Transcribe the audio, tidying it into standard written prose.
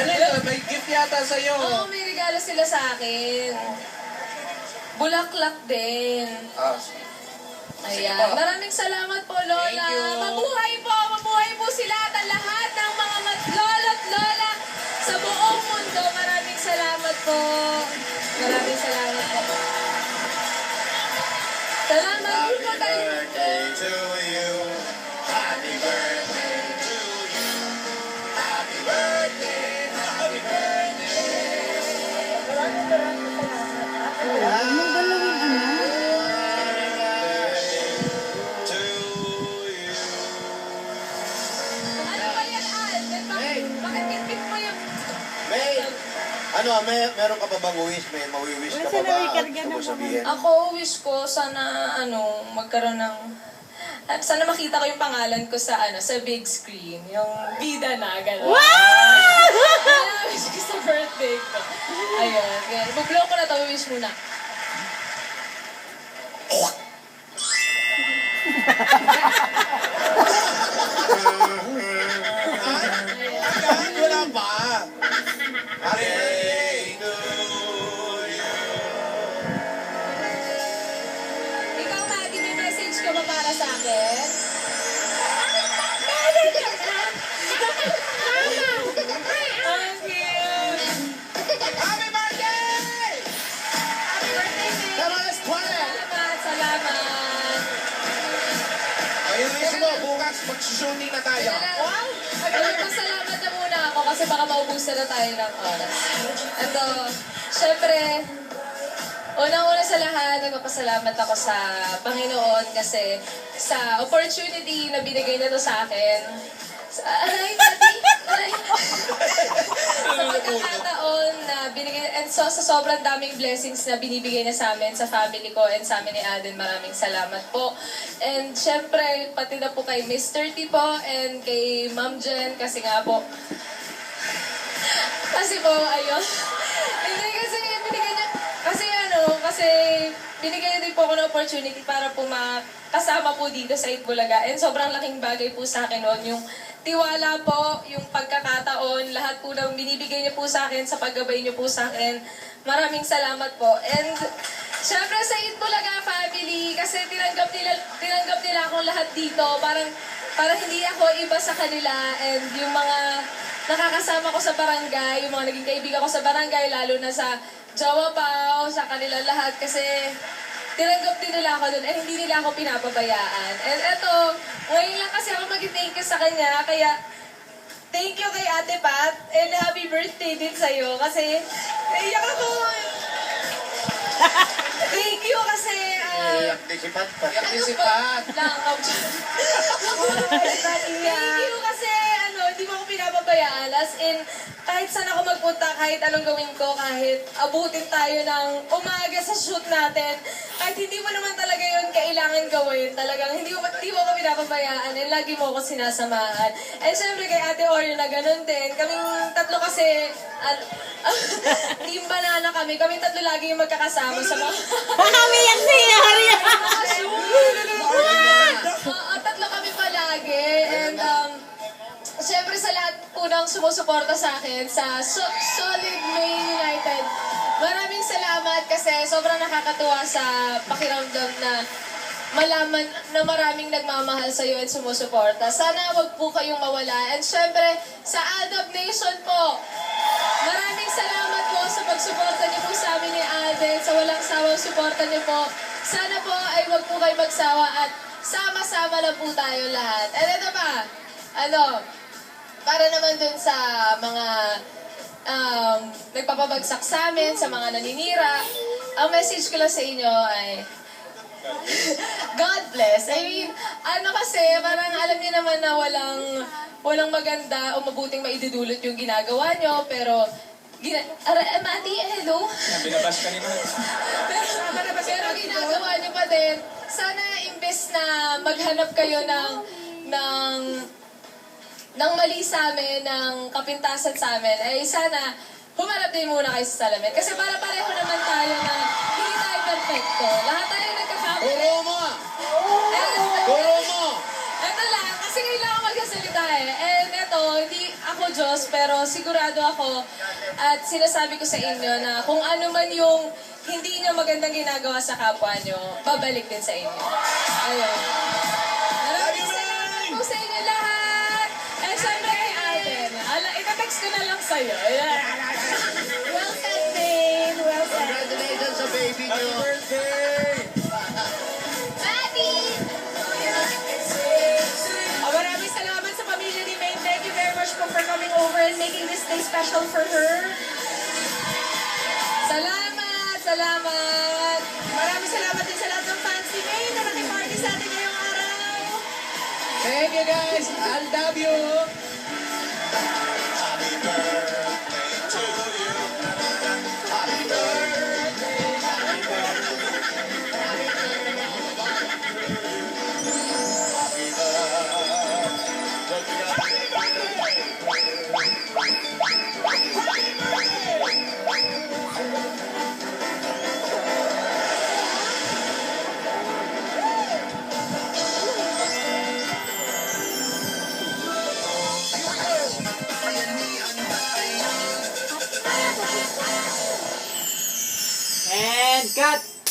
Ano yun? May gift yata sa'yo. Oo, may regalo sila sa akin. Bulaklak din. Ah, Ayan. Maraming salamat po, Lola. Thank you. Mabuhay po sila at ang lahat ng mga lolo at lola sa buong mundo. Maraming salamat po. Maraming salamat po. Salamat po tayo. birthday to you. Happy birthday to you. Happy birthday. Happy birthday. To you. Ano ba yan, Alden? Bakit bitbit mo yung... Meron ka pa bang wish? May mawi-wish ka pa ba? Gusto mo sabihin? Ako, wish ko, sana, magkaroon ng... Sana makita ko yung pangalan ko sa, sa big screen. Yung bida na, gano'n. Wow! Wish ko sa birthday ko. Ayun, ganyan. Ibublow ko na to, wish muna. Wala pa. Happy birthday to you. Ikaw, Mati, may message ka ba para sa akin? Ang cute! Happy birthday! Happy birthday, Nick! Come on, let's play! Salamat! Ayun mo, bukas mag-shooting na tayo. Wow! Pasalamat na muna ako kasi baka maubusan na tayo ng oras. Ito, syempre, unang-una sa lahat, nagpapasalamat ako sa Panginoon kasi sa opportunity na binigay na to sa akin. Aray, Mati! Aray! Sa pagkakataon na binigay, and so sa sobrang daming blessings na binibigay na sa amin, sa family ko and sa amin ni Aden, maraming salamat po. And syempre, pati na po kay Mr. T po and kay Ma'am Jen kasi nga po, ayun. Hindi kasi binigay niya, kasi binigay din po ako ng opportunity para po makasama po dito sa Itbulaga. And sobrang laking bagay po sa akin noon, yung tiwala po, yung pagkakataon, lahat po ng binibigay niyo po sa akin, sa paggabay niyo po sa akin. Maraming salamat po. And syempre sa Itbulaga family, kasi tinanggap nila akong lahat dito. Parang hindi ako iba sa kanila. And yung mga nakakasama ko sa barangay, yung mga naging kaibigan ko sa barangay, lalo na sa Jawa Pao, sa kanila lahat. Kasi tinanggap din nila ako doon and hindi nila ako pinapabayaan. And eto, ngayon lang kasi ako mag-thank you sa kanya, kaya thank you kay Ate Pat and happy birthday din sa'yo kasi naiyak ako. Thank you kasi Iyak din si Pat. Iyak din si Pat. Thank you kasi hindi mo ako pinapabayaan. As in, kahit saan ako magpunta, kahit anong gawin ko, kahit abutin tayo ng umaga sa shoot natin, kahit hindi mo naman talaga yun kailangan gawin, talagang hindi mo ako pinapabayaan and lagi mo ako sinasamahan. And syempre kay Ate Oreo na ganun din. Kaming tatlo kasi, team banana kami. Kaming tatlo lagi yung magkakasama sa mga... Kami yung sinari! Tatlo kami palagi. And syempre sa lahat po ng sumusuporta sa akin sa Solid Main United, maraming salamat kasi sobrang nakakatuwa sa pakiramdam na malaman na maraming nagmamahal sa iyo at sumusuporta. Sana wag po kayong mawala. And syempre, sa Adab Nation po, maraming salamat po sa pagsuporta niyo po sa amin ni Alden, sa walang sawang suporta niyo po. Sana po ay wag po kayo magsawa at sama-sama lang po tayo lahat. And ito pa, para naman dun sa mga nagpapabagsak sa amin, sa mga naninira, ang message ko lang sa inyo ay God bless. I mean, kasi, parang alam niyo naman na walang maganda o mabuting maidudulot yung ginagawa niyo, pero Mati, hello? Binabas ka ni Mat. pero ginagawa niyo pa din, sana imbes na maghanap kayo ng mali sa amin, ng kapintasan sa amin, ay sana humarap din muna kayo sa salamin. Kasi para pareho naman tayo na hindi tayo perfecto. Lahat tayo nagkakamali. Turo mo! Turo mo! Ito lang, kasi kailangan magsasalita eh. And ito, hindi ako Diyos, pero sigurado ako at sinasabi ko sa inyo na kung ano man yung hindi nyo magandang ginagawa sa kapwa nyo, babalik din sa inyo. Ayun. Maraming salamat po sa inyo lahat. And syempre kay Alden. Itatext ko na lang sa'yo. Well said, babe. Well said. Congratulations sa baby Happy niyo. birthday! Daddy! Maraming salamat sa pamilya ni May. Thank you very much po for coming over and making this day special for her. Salamat! Salamat! Maraming salamat din sa lahat ng fans ni May na nakiparty sa atin ngayong araw. Thank you guys! I love you! Happy birthday to you. Happy birthday. Happy And cut!